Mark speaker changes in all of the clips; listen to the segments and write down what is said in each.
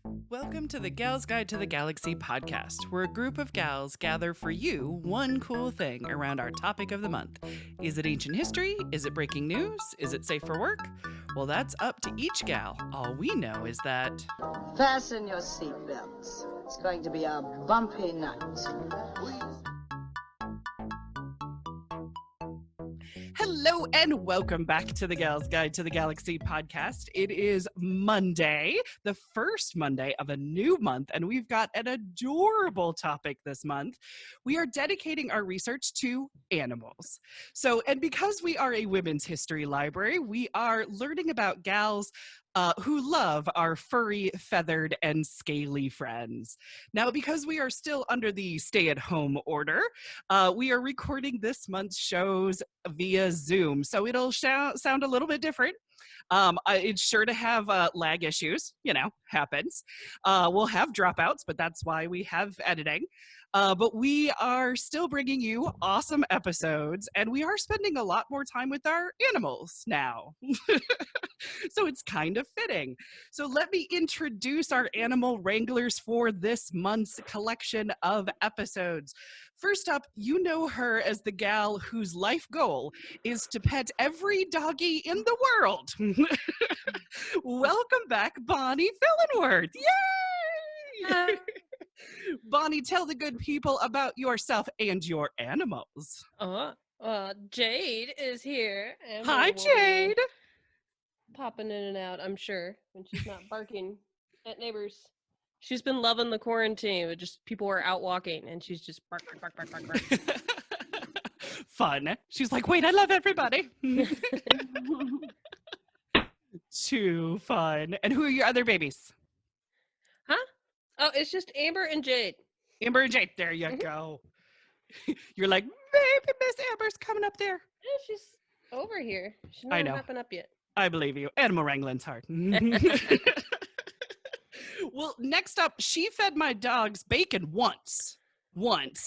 Speaker 1: Welcome to the Gals Guide to the Galaxy podcast, where a group of gals gather for you one cool thing around our topic of the month. Is it ancient history? Is it breaking news? Is it safe for work? Well, that's up to each gal. All we know is that...
Speaker 2: Fasten your seatbelts. It's going to be a bumpy night.
Speaker 1: Hello and welcome back to the Gals Guide to the Galaxy podcast. It is Monday, the first Monday of a new month, and we've got an adorable topic this month. We are dedicating our research to animals. And because we are a women's history library, we are learning about gals who love our furry, feathered, and scaly friends. Now, because we are still under the stay-at-home order, we are recording this month's shows via Zoom, so it'll sound a little bit different. It's sure to have lag issues, happens. We'll have dropouts, but that's why we have editing. But we are still bringing you awesome episodes, and we are spending a lot more time with our animals now. So it's kind of fitting. So let me introduce our animal wranglers for this month's collection of episodes. First up, you know her as the gal whose life goal is to pet every doggy in the world. Welcome back, Bonnie Fillenworth. Yay! Bonnie, tell the good people about yourself and your animals.
Speaker 3: Jade is here.
Speaker 1: Hi, Jade.
Speaker 3: Popping in and out, I'm sure, when she's not barking at neighbors. She's been loving the quarantine, but just people were out walking, and she's just bark.
Speaker 1: Fun. She's like, wait, I love everybody. Too fun. And who are your other babies?
Speaker 3: Huh? Oh, it's just Amber and Jade.
Speaker 1: Amber and Jade. There you go. You're like, baby, Miss Amber's coming up there.
Speaker 3: Yeah, she's over here. She's not hopping up yet.
Speaker 1: I believe you. Animal wrangling's hard. Well, next up, she fed my dogs bacon once,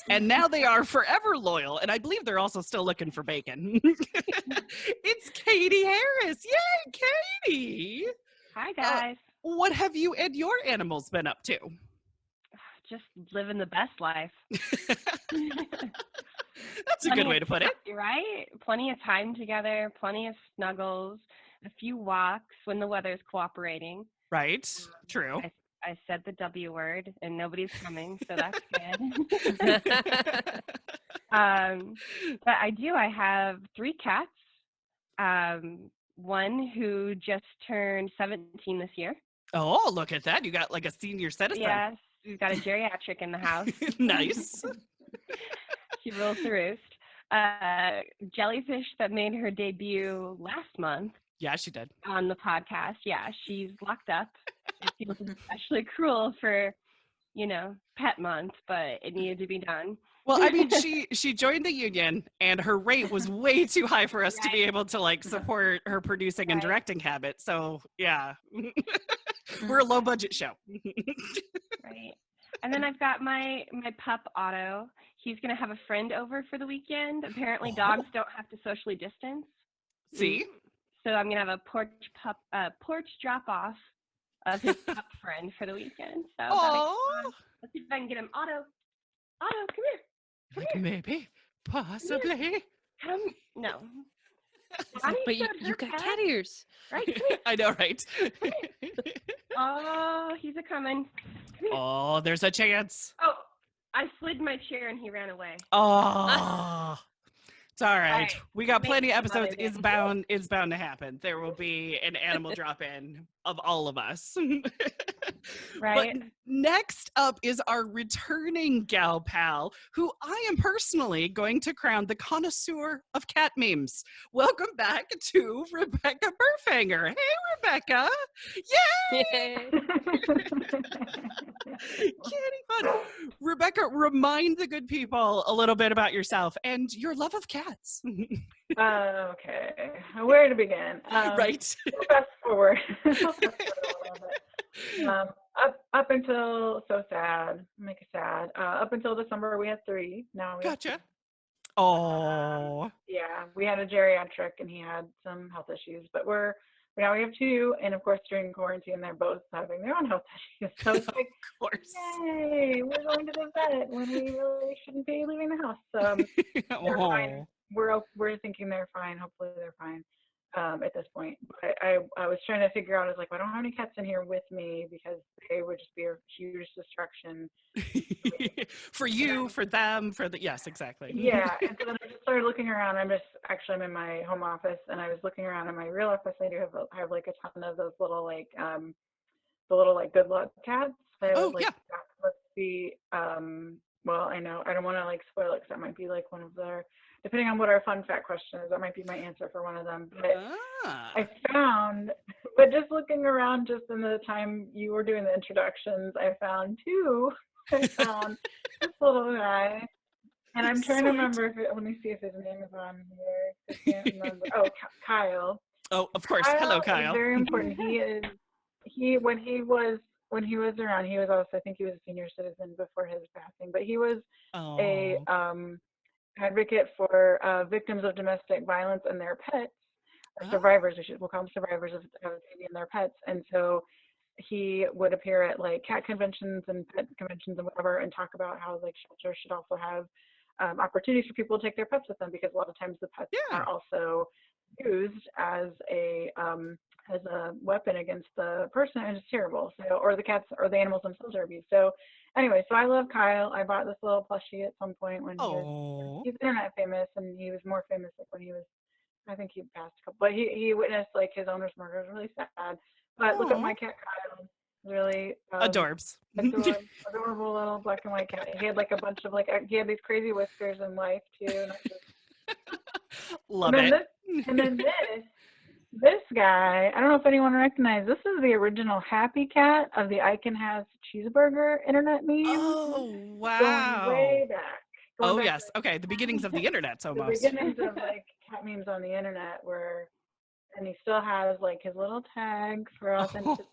Speaker 1: and now they are forever loyal, and I believe they're also still looking for bacon. It's Katie Harris. Yay, Katie!
Speaker 4: Hi, guys.
Speaker 1: What have you and your animals been up to?
Speaker 4: Just living the best life.
Speaker 1: That's a good way to put it.
Speaker 4: Right? Plenty of time together, plenty of snuggles, a few walks when the weather's cooperating.
Speaker 1: Right. True.
Speaker 4: I said the W word and nobody's coming, so that's good. But I have 3 cats. One who just turned 17 this year.
Speaker 1: Oh, look at that. You got like a senior citizen.
Speaker 4: Yes, we've got a geriatric in the house.
Speaker 1: Nice.
Speaker 4: She rules the roost. Jellyfish that made her debut last month.
Speaker 1: Yeah, she did.
Speaker 4: On the podcast. Yeah, she's locked up. It feels especially cruel for, pet month, but it needed to be done.
Speaker 1: Well, I mean, she joined the union, and her rate was way too high for us to be able to support her producing and directing habits. So yeah, we're a low budget show.
Speaker 4: Right. And then I've got my pup Otto. He's gonna have a friend over for the weekend. Apparently, dogs don't have to socially distance.
Speaker 1: See?
Speaker 4: So I'm gonna have a porch drop off of his pup friend for the weekend. So let's see if I can get him. Otto, come here.
Speaker 1: Maybe, possibly.
Speaker 4: Come, no.
Speaker 3: But you got cat ears.
Speaker 4: Right? Come here.
Speaker 1: I know, right?
Speaker 4: Oh, he's a-coming.
Speaker 1: Oh, there's a chance.
Speaker 4: Oh, I slid my chair and he ran away.
Speaker 1: Oh. It's all right. We got plenty of episodes. It's bound to happen. There will be an animal drop-in of all of us.
Speaker 4: Right.
Speaker 1: But next up is our returning gal pal, who I am personally going to crown the connoisseur of cat memes. Welcome back to Rebecca Burfanger. Hey, Rebecca. Yay! Kitty fun. Rebecca, remind the good people a little bit about yourself and your love of cats.
Speaker 5: Okay, where to begin?
Speaker 1: Right.
Speaker 5: Fast forward. Up until up until December we had 3. Now we
Speaker 1: Gotcha.
Speaker 5: have 2.
Speaker 1: Oh.
Speaker 5: Yeah, we had a geriatric and he had some health issues, but we're But now we have two, and of course during quarantine they're both having their own health issues. So it's like,
Speaker 1: of course.
Speaker 5: yay, we're going to the vet when we really shouldn't be leaving the house. So they're fine. We're thinking they're fine. Hopefully they're fine at this point. But I was trying to figure out, I was like, well, I don't have any cats in here with me because they would just be a huge distraction.
Speaker 1: For you, for them, yes, exactly.
Speaker 5: Yeah, and so then I just started looking around. I'm in my home office, and I was looking around in my real office. I do have like a ton of those little like the little like good luck cats. I was like,
Speaker 1: yeah.
Speaker 5: let's see. Well, I know I don't want to like spoil it because that might be like one of their, depending on what our fun fact question is, that might be my answer for one of them. But I found, but just looking around, just in the time you were doing the introductions, I found two. I found this little guy, and I'm trying to remember let me see if his name is on here. I can't remember. Oh, Kyle.
Speaker 1: Oh, of course.
Speaker 5: Kyle.
Speaker 1: Hello, Kyle.
Speaker 5: Is very important. When he was around, he was also, I think he was a senior citizen before his passing, but he was a advocate for victims of domestic violence and their pets, or survivors. We'll call them survivors of baby and their pets. And so he would appear at like cat conventions and pet conventions and whatever, and talk about how like shelters should also have opportunities for people to take their pets with them, because a lot of times the pets are also used as a weapon against the person, and it's terrible. So, or the cats or the animals themselves are abused. So anyway, so I love Kyle. I bought this little plushie at some point when he's internet famous, and he was more famous like when he was, I think he passed a couple, but he witnessed like his owner's murder. It was really sad. But look at my cat Kyle. Really
Speaker 1: adorbs.
Speaker 5: Adorable little black and white cat. He had like a bunch of like, he had these crazy whiskers in life too. And
Speaker 1: love it.
Speaker 5: And then this guy, I don't know if anyone recognizes, this is the original Happy Cat of the I Can Have Cheeseburger internet meme.
Speaker 1: Oh, wow.
Speaker 5: Going way back.
Speaker 1: Yes. Okay. The beginnings of the internet, almost.
Speaker 5: The beginnings of like cat memes on the internet and he still has like his little tag for authenticity,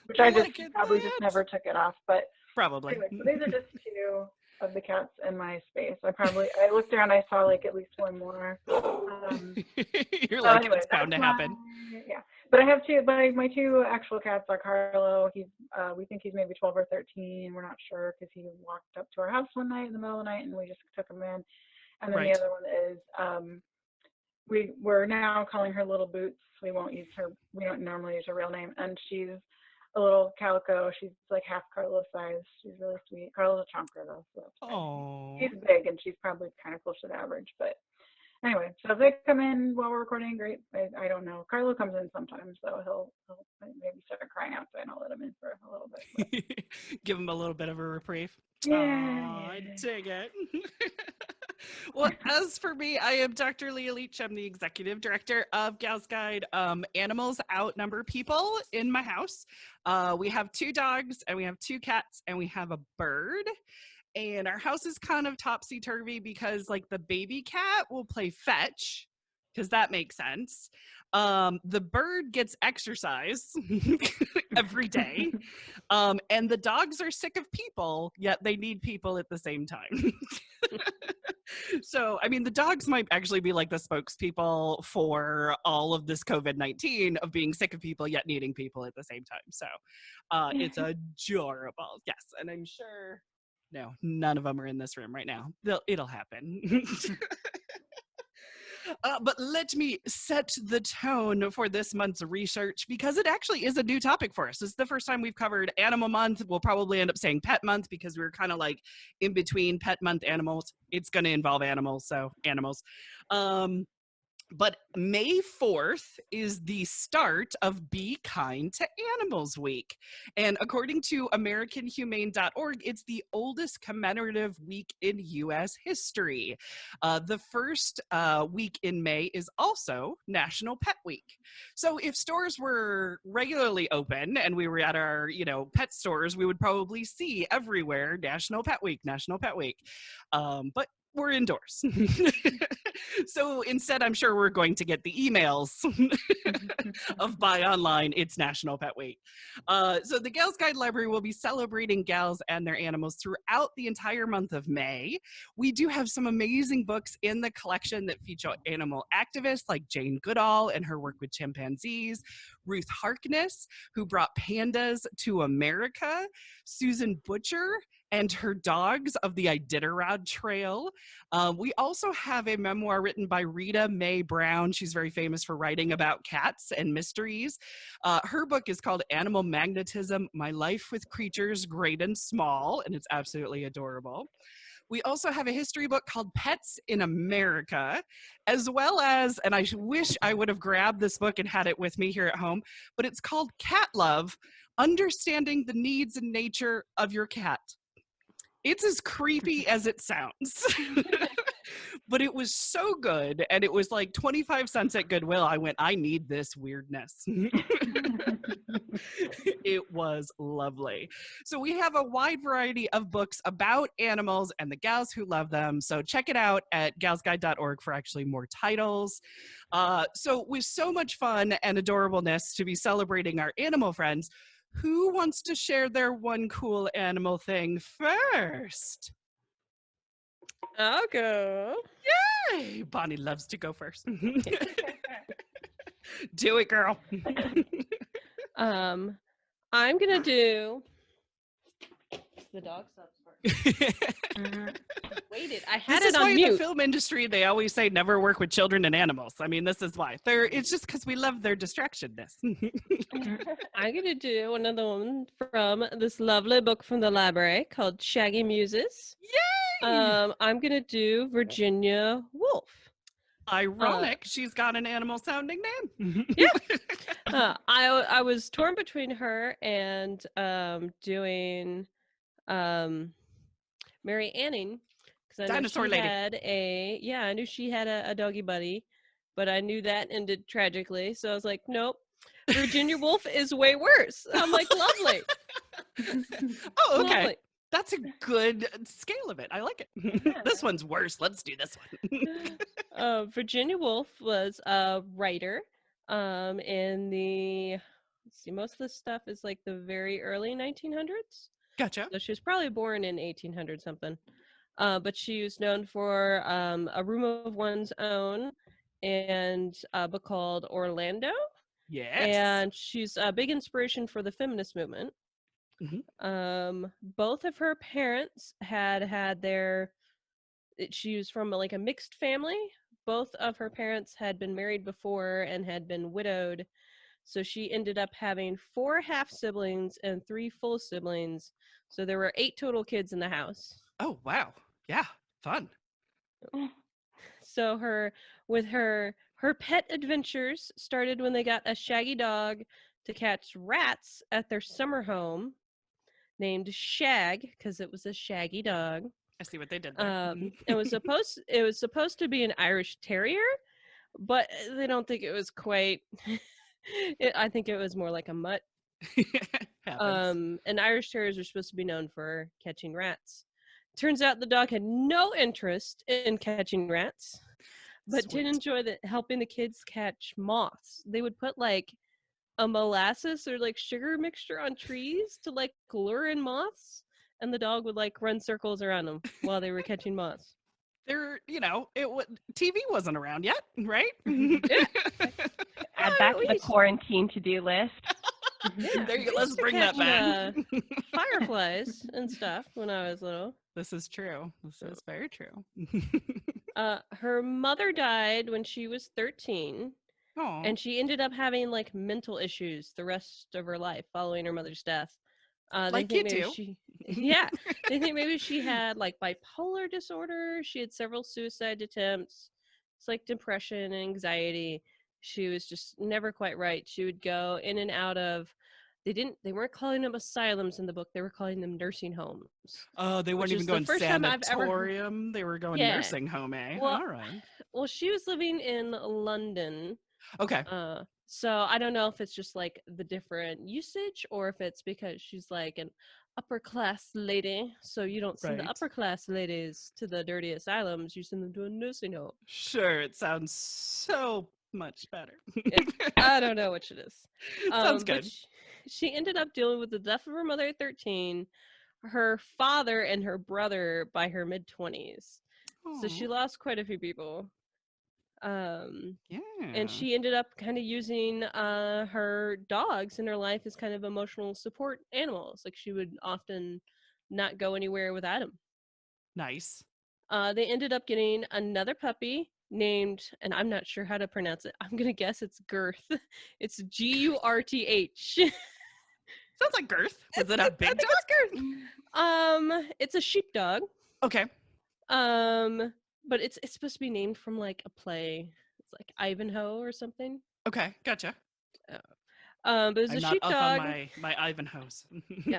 Speaker 5: which I just probably just never took it off. But
Speaker 1: probably.
Speaker 5: Anyway, so these are just two of the cats in my space. I looked around, I saw like at least one more.
Speaker 1: You're like,
Speaker 5: anyway,
Speaker 1: it's bound to happen.
Speaker 5: Yeah, but I have two. But my two actual cats are Carlo. We think he's maybe 12 or 13. We're not sure because he walked up to our house one night in the middle of the night, and we just took him in. And then the other one is we're now calling her Little Boots. We don't normally use her real name, and she's a little calico. She's like half Carlo's size. She's really sweet. Carlo's a chonker though, so that's she's big, and she's probably kind of close to the average. But anyway, so if they come in while we're recording, great. I don't know. Carlo comes in sometimes, so he'll maybe start crying outside, and I'll let him in for a little bit.
Speaker 1: Give him a little bit of a reprieve.
Speaker 5: Yeah.
Speaker 1: I dig it. Well, as for me, I am Dr. Leah Leach. I'm the executive director of Gals Guide. Animals outnumber people in my house. We have 2 dogs, and we have 2 cats, and we have a bird. And our house is kind of topsy-turvy because like the baby cat will play fetch, because that makes sense. The bird gets exercise every day. And the dogs are sick of people, yet they need people at the same time. So, I mean, the dogs might actually be like the spokespeople for all of this COVID-19 of being sick of people, yet needing people at the same time. So it's adorable. Yes. And I'm sure, no, none of them are in this room right now. It'll happen. But let me set the tone for this month's research, because it actually is a new topic for us. This is the first time we've covered Animal Month. We'll probably end up saying Pet Month because we were kind of like in between Pet Month, animals. It's going to involve animals, so animals. But May 4th is the start of Be Kind to Animals Week. And according to AmericanHumane.org, it's the oldest commemorative week in U.S. history. The first week in May is also National Pet Week. So if stores were regularly open and we were at our, pet stores, we would probably see everywhere National Pet Week, National Pet Week. But we're indoors. So instead, I'm sure we're going to get the emails of buy online, it's National Pet Week. So the Gals Guide Library will be celebrating gals and their animals throughout the entire month of May. We do have some amazing books in the collection that feature animal activists like Jane Goodall and her work with chimpanzees, Ruth Harkness, who brought pandas to America, Susan Butcher and her dogs of the Iditarod Trail. We also have a memoir written by Rita Mae Brown. She's very famous for writing about cats and mysteries. Her book is called Animal Magnetism, My Life with Creatures Great and Small, and it's absolutely adorable. We also have a history book called Pets in America, as well as, and I wish I would have grabbed this book and had it with me here at home, but it's called Cat Love, Understanding the Needs and Nature of Your Cat. It's as creepy as it sounds. But it was so good, and it was like 25 cents at Goodwill. I went, I need this weirdness. It was lovely. So we have a wide variety of books about animals and the gals who love them. So check it out at galsguide.org for actually more titles. So with so much fun and adorableness to be celebrating our animal friends, who wants to share their one cool animal thing first?
Speaker 3: I'll go.
Speaker 1: Yay! Bonnie loves to go first. Do it, girl.
Speaker 3: I'm gonna do. The dog stops barking. Waited, I had
Speaker 1: This
Speaker 3: it
Speaker 1: is why
Speaker 3: on
Speaker 1: in
Speaker 3: mute.
Speaker 1: the film industry they always say never work with children and animals. I mean, this is why. It's just because we love their distractionness.
Speaker 3: I'm gonna do another one from this lovely book from the library called Shaggy Muses.
Speaker 1: Yay!
Speaker 3: I'm gonna do Virginia Woolf.
Speaker 1: Ironic, she's got an animal sounding name.
Speaker 3: Yeah. I was torn between her and doing Mary Anning, because I
Speaker 1: Dinosaur
Speaker 3: knew she
Speaker 1: lady.
Speaker 3: I knew she had a doggy buddy, but I knew that ended tragically. So I was like, nope, Virginia Woolf is way worse. I'm like, lovely.
Speaker 1: Oh, okay.
Speaker 3: Lovely.
Speaker 1: That's a good scale of it. I like it. This one's worse. Let's do this one.
Speaker 3: Virginia Woolf was a writer in the, let's see, most of this stuff is like the very early 1900s.
Speaker 1: Gotcha.
Speaker 3: So she was probably born in 1800 something. But she was known for A Room of One's Own and a book called Orlando.
Speaker 1: Yes.
Speaker 3: And she's a big inspiration for the feminist movement. Mm-hmm. Both of her parents had their, she was from like a mixed family. Both of her parents had been married before and had been widowed. So she ended up having 4 half siblings and 3 full siblings. So there were 8 total kids in the house.
Speaker 1: Oh, wow. Yeah. Fun.
Speaker 3: So her pet adventures started when they got a Shaggy dog to catch rats at their summer home named Shag, because it was a Shaggy dog.
Speaker 1: I see what they did there.
Speaker 3: It was supposed to be an Irish Terrier, but they don't think it was quite. I think it was more like a mutt. And Irish Terriers are supposed to be known for catching rats. Turns out the dog had no interest in catching rats, but did enjoy helping the kids catch moths. They would put like a molasses or like sugar mixture on trees to like lure in moths, and the dog would like run circles around them while they were catching moths.
Speaker 1: TV wasn't around yet, right?
Speaker 4: Add that to the quarantine to-do list.
Speaker 3: Yeah,
Speaker 1: there you go. Let's bring that back.
Speaker 3: Fireflies and stuff when I was little.
Speaker 1: This is true. This is very true.
Speaker 3: Her mother died when she was 13.
Speaker 1: Aww.
Speaker 3: And she ended up having like mental issues the rest of her life following her mother's death.
Speaker 1: Like you do.
Speaker 3: They think maybe she had like bipolar disorder. She had several suicide attempts. It's like depression and anxiety. She was just never quite right. She would go in and out of, they weren't calling them asylums in the book. They were calling them nursing homes.
Speaker 1: Oh, they weren't even going sanatorium. They were going nursing home, eh?
Speaker 3: Well,
Speaker 1: all right.
Speaker 3: Well, she was living in London.
Speaker 1: Okay.
Speaker 3: So I don't know if it's just like the different usage or if it's because she's like upper class lady, so you don't send the upper class ladies to the dirty asylums. You send them to a nursing home.
Speaker 1: Sure, it sounds so much better.
Speaker 3: Yeah, I don't know which it is.
Speaker 1: Sounds good.
Speaker 3: But she ended up dealing with the death of her mother at 13, her father and her brother by her mid-20s. So she lost quite a few people. And she ended up kind of using her dogs in her life as kind of emotional support animals. Like, she would often not go anywhere without them.
Speaker 1: Nice.
Speaker 3: They ended up getting another puppy named, and I'm not sure how to pronounce it. I'm gonna guess it's Girth. It's Gurth.
Speaker 1: Sounds like Girth. Was it a big dog?
Speaker 3: It's Girth. It's a sheepdog.
Speaker 1: Okay.
Speaker 3: But it's supposed to be named from like a play. It's like Ivanhoe or something.
Speaker 1: Okay, gotcha.
Speaker 3: But it was a sheepdog.
Speaker 1: I'm not up on my Ivanhoes.
Speaker 3: Yeah.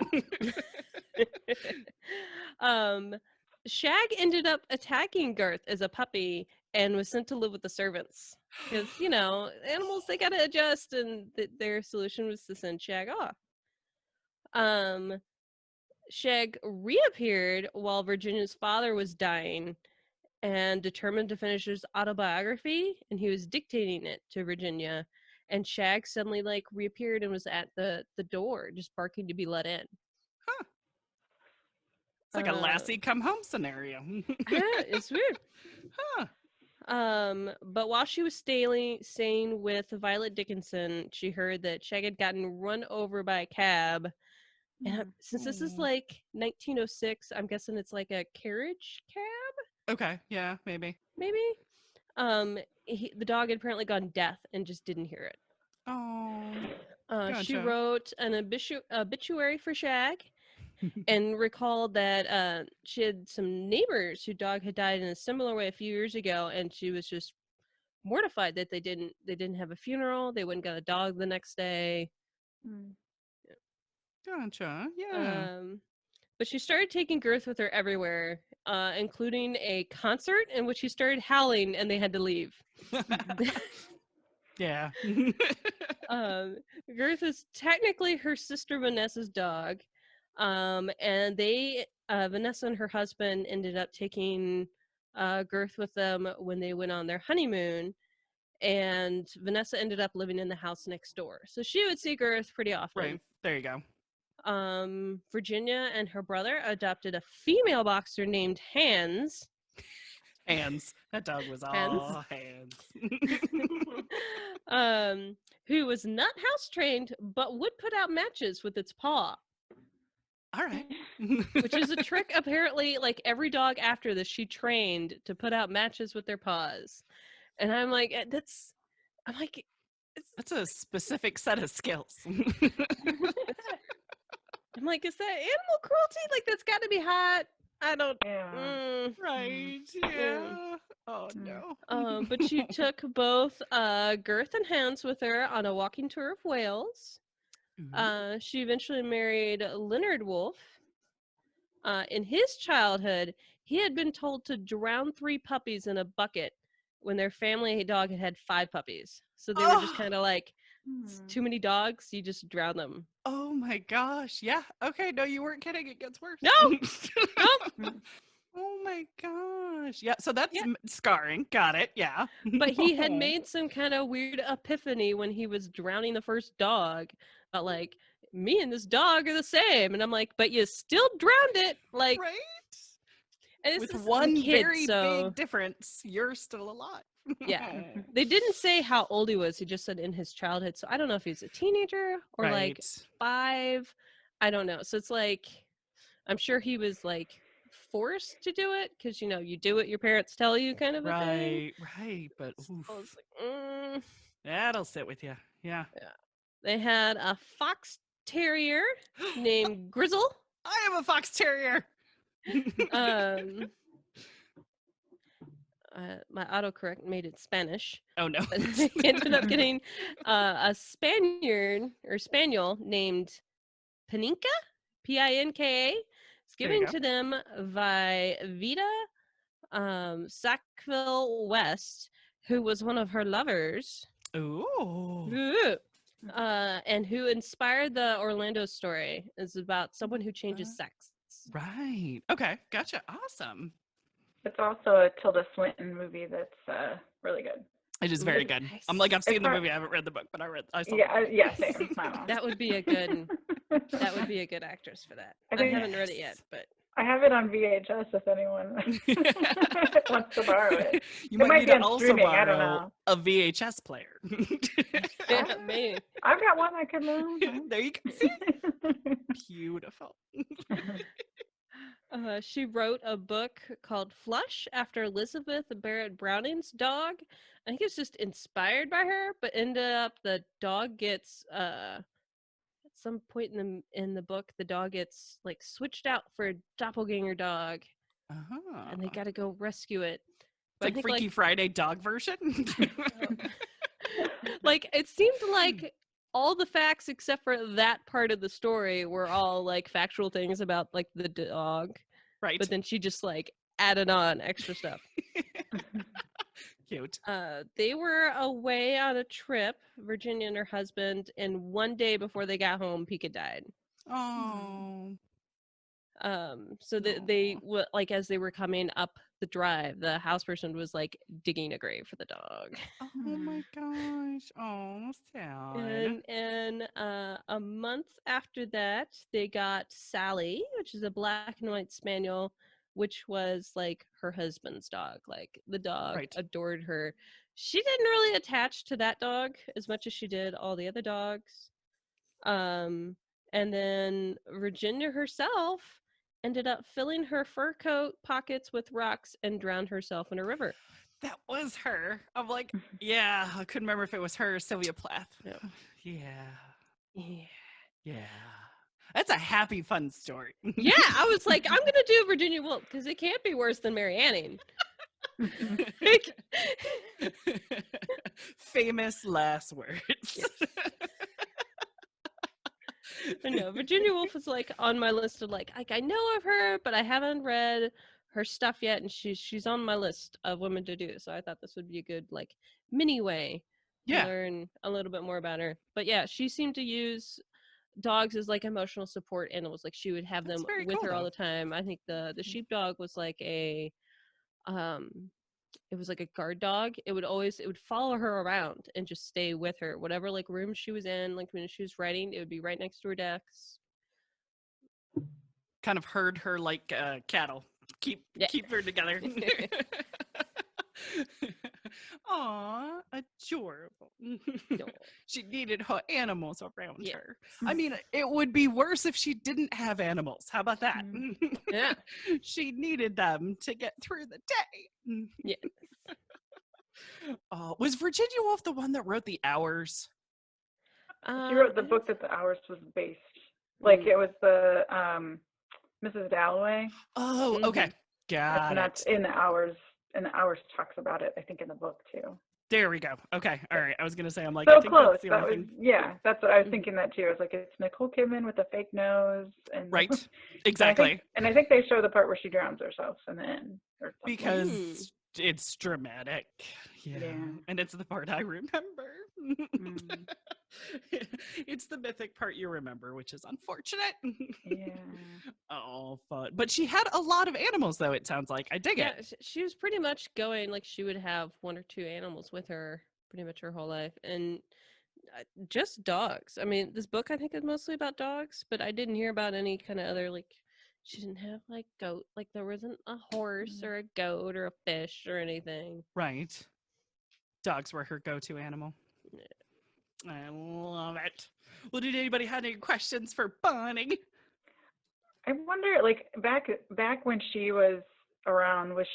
Speaker 3: Shag ended up attacking Girth as a puppy and was sent to live with the servants. Because, animals, they gotta adjust, and their solution was to send Shag off. Shag reappeared while Virginia's father was dying and determined to finish his autobiography, and he was dictating it to Virginia, and Shag suddenly reappeared and was at the door just barking to be let in.
Speaker 1: Huh. It's like a Lassie come home scenario.
Speaker 3: Yeah, it's weird.
Speaker 1: Huh.
Speaker 3: But while she was staying with Violet Dickinson, she heard that Shag had gotten run over by a cab. And since this is 1906, I'm guessing it's like a carriage cab?
Speaker 1: Okay, yeah, maybe.
Speaker 3: The dog had apparently gone deaf and just didn't hear it.
Speaker 1: Oh, gotcha.
Speaker 3: She wrote an obituary for Shag and recalled that she had some neighbors whose dog had died in a similar way a few years ago, and she was just mortified that they didn't have a funeral. They wouldn't get a dog the next day.
Speaker 1: Gotcha. Yeah.
Speaker 3: But she started taking Girth with her everywhere, including a concert in which she started howling and they had to leave.
Speaker 1: Yeah.
Speaker 3: Girth is technically her sister Vanessa's dog. And Vanessa and her husband ended up taking Girth with them when they went on their honeymoon. And Vanessa ended up living in the house next door. So she would see Girth pretty often.
Speaker 1: Right. There you go.
Speaker 3: Virginia and her brother adopted a female boxer named Hands.
Speaker 1: Hands. That dog was all hands.
Speaker 3: Who was not house trained, but would put out matches with its paw.
Speaker 1: All right.
Speaker 3: Which is a trick, apparently, every dog after this, she trained to put out matches with their paws. And I'm like, that's
Speaker 1: a specific set of skills.
Speaker 3: I'm like, is that animal cruelty? That's got to be hot. I don't.
Speaker 5: Yeah.
Speaker 1: Right. Yeah. Oh no.
Speaker 3: But she took both Girth and Hands with her on a walking tour of Wales. She eventually married Leonard Woolf. In his childhood, he had been told to drown 3 puppies in a bucket when their family dog had had 5 puppies. So they were just kind of too many dogs, you just drown them.
Speaker 1: Oh my gosh. Yeah. Okay. No, you weren't kidding. It gets worse.
Speaker 3: No. Nope.
Speaker 1: Oh my gosh. Yeah. So that's scarring. Got it. Yeah.
Speaker 3: But he had made some kind of weird epiphany when he was drowning the first dog. But me and this dog are the same. And I'm like, but you still drowned it.
Speaker 1: Right.
Speaker 3: And
Speaker 1: with one very big difference, you're still alive.
Speaker 3: Yeah. They didn't say how old he was. He just said in his childhood. So I don't know if he's a teenager or 5. I don't know. So it's I'm sure he was forced to do it because, you do what your parents tell you kind of a thing.
Speaker 1: Right. But oof.
Speaker 3: So it's
Speaker 1: that'll sit with you. Yeah.
Speaker 3: They had a fox terrier named Grizzle.
Speaker 1: I am a fox terrier.
Speaker 3: My autocorrect made it Spanish.
Speaker 1: Oh no.
Speaker 3: They ended up getting a spaniel named Pinka, Pinka. It's given to them by Vida Sackville West, who was one of her lovers.
Speaker 1: Ooh.
Speaker 3: And who inspired the Orlando story is about someone who changes sex.
Speaker 1: Right. Okay. Gotcha. Awesome.
Speaker 5: It's also a Tilda Swinton movie that's really good.
Speaker 1: It is very good.
Speaker 3: Nice.
Speaker 1: I'm like, I've seen the movie. I haven't read the book, but I saw the movie.
Speaker 5: Yeah, same. My mom.
Speaker 3: That would be a good actress for that. I haven't read it yet, but
Speaker 5: I have it on VHS if anyone wants to borrow it.
Speaker 1: You
Speaker 5: It
Speaker 1: might need
Speaker 5: be
Speaker 1: to
Speaker 5: on
Speaker 1: also
Speaker 5: streaming, I don't
Speaker 1: borrow
Speaker 5: know.
Speaker 1: a VHS player.
Speaker 3: yeah, maybe.
Speaker 5: I've got one I could loan.
Speaker 1: There you go. See? Beautiful.
Speaker 3: She wrote a book called Flush after Elizabeth Barrett Browning's dog. I think it's just inspired by her, but ended up the dog gets at some point in the book the dog gets like switched out for a doppelganger dog, and they got to go rescue it.
Speaker 1: But it's like Freaky Friday dog version.
Speaker 3: Like it seemed like all the facts except for that part of the story were all like factual things about like the dog.
Speaker 1: Right.
Speaker 3: But then she just like added on extra stuff.
Speaker 1: Cute.
Speaker 3: They were away on a trip, Virginia and her husband, and one day before they got home, Pika died.
Speaker 1: Oh.
Speaker 3: So they like as they were coming up the drive, the house person was like digging a grave for the dog.
Speaker 1: Oh my gosh. Oh, sad.
Speaker 3: And a month after that, they got Sally, which is a black and white spaniel, which was like her husband's dog. Like the dog adored her. She didn't really attach to that dog as much as she did all the other dogs. And then Virginia herself ended up filling her fur coat pockets with rocks and drowned herself in a river.
Speaker 1: That was her. I'm like, yeah, I couldn't remember if it was her or Sylvia Plath.
Speaker 3: Yep.
Speaker 1: Yeah. That's a happy, fun story.
Speaker 3: Yeah, I was like, I'm going to do Virginia Woolf because it can't be worse than Mary Anning.
Speaker 1: Famous last words.
Speaker 3: Yes. No, Virginia Woolf is like on my list of like I know of her, but I haven't read her stuff yet, and she's on my list of women to do. So I thought this would be a good like mini way to learn a little bit more about her. But yeah, she seemed to use dogs as like emotional support animals. Like she would have them with her all the time. I think the sheepdog was like a it was like a guard dog. It would follow her around and just stay with her. Whatever like room she was in, like when she was writing, it would be right next to her desk.
Speaker 1: Kind of herd her like cattle. Keep her together. Aw, adorable. She needed her animals around her. I mean, it would be worse if she didn't have animals. How about that?
Speaker 3: Yeah.
Speaker 1: She needed them to get through the day.
Speaker 3: Yeah.
Speaker 1: Was Virginia Woolf the one that wrote The Hours?
Speaker 5: She wrote the book that The Hours was based. Like it was the Mrs. Dalloway.
Speaker 1: Oh, okay. Got
Speaker 5: it. That's in The Hours. And The Hours talks about it, I think, in the book too.
Speaker 1: There we go. Okay. All right. I was going to say, I'm like,
Speaker 5: so
Speaker 1: I think
Speaker 5: close.
Speaker 1: That's the only thing.
Speaker 5: Yeah, that's what I was thinking that too. I was like, it's Nicole Kidman with a fake nose. And
Speaker 1: right. Exactly.
Speaker 5: And I think they show the part where she drowns herself in the end. Or
Speaker 1: because it's dramatic. Yeah. And it's the part I remember. It's the mythic part you remember, which is unfortunate.
Speaker 5: Yeah.
Speaker 1: Oh, fun. But she had a lot of animals, though, it sounds like. I dig it.
Speaker 3: She was pretty much going, like, she would have one or two animals with her pretty much her whole life. And just dogs. I mean, this book, I think, is mostly about dogs, but I didn't hear about any kind of other, like, she didn't have, like, goat. Like, there wasn't a horse or a goat or a fish or anything.
Speaker 1: Right. Dogs were her go-to animal. Yeah. I love it. Well, did anybody have any questions for Bonnie?
Speaker 5: I wonder, like, back when she was around, was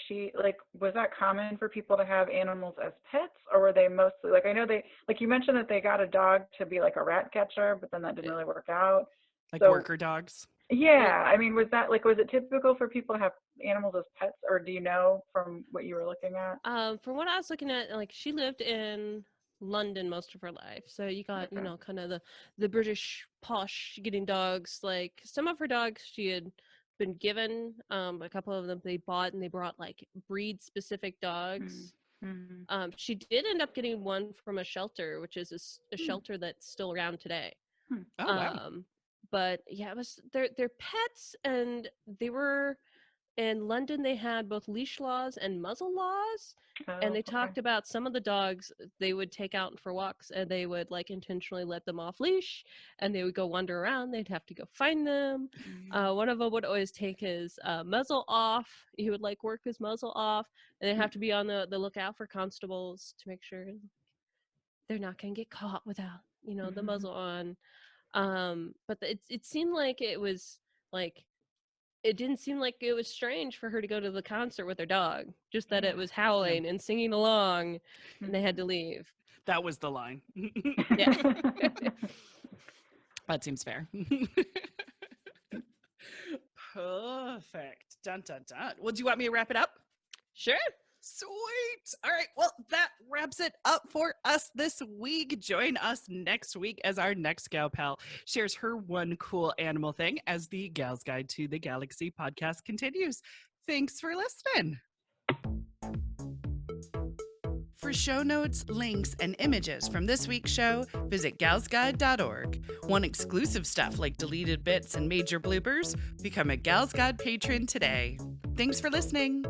Speaker 5: that common for people to have animals as pets, or were they mostly, like, I know they, like you mentioned that they got a dog to be like a rat catcher, but then that didn't really work out.
Speaker 1: Like worker dogs?
Speaker 5: Yeah. I mean, was it typical for people to have animals as pets, or do you know from what you were looking at?
Speaker 3: From what I was looking at, like, she lived in London most of her life, so you got you know, kind of the British posh getting dogs. Like some of her dogs she had been given, a couple of them they bought, and they brought like breed specific dogs.
Speaker 5: Mm-hmm.
Speaker 3: She did end up getting one from a shelter, which is a shelter that's still around today.
Speaker 1: Oh, wow.
Speaker 3: But yeah, it was they're pets, and they were in London. They had both leash laws and muzzle laws, and they talked about some of the dogs they would take out for walks, and they would like intentionally let them off leash, and they would go wander around. They'd have to go find them. One of them would always take his muzzle off. He would like work his muzzle off, and they'd have to be on the lookout for constables to make sure they're not going to get caught without the muzzle on. But it seemed like it was like, it didn't seem like it was strange for her to go to the concert with her dog, just that it was howling and singing along, and they had to leave.
Speaker 1: That was the line.
Speaker 3: Yeah.
Speaker 1: That seems fair. Perfect. Dun, dun, dun. Well, do you want me to wrap it up?
Speaker 3: Sure.
Speaker 1: Sweet. All right. Well, that wraps it up for us this week. Join us next week as our next gal pal shares her one cool animal thing as the Gal's Guide to the Galaxy podcast continues. Thanks for listening. For show notes, links, and images from this week's show, visit galsguide.org. Want exclusive stuff like deleted bits and major bloopers? Become a Gal's Guide patron today. Thanks for listening.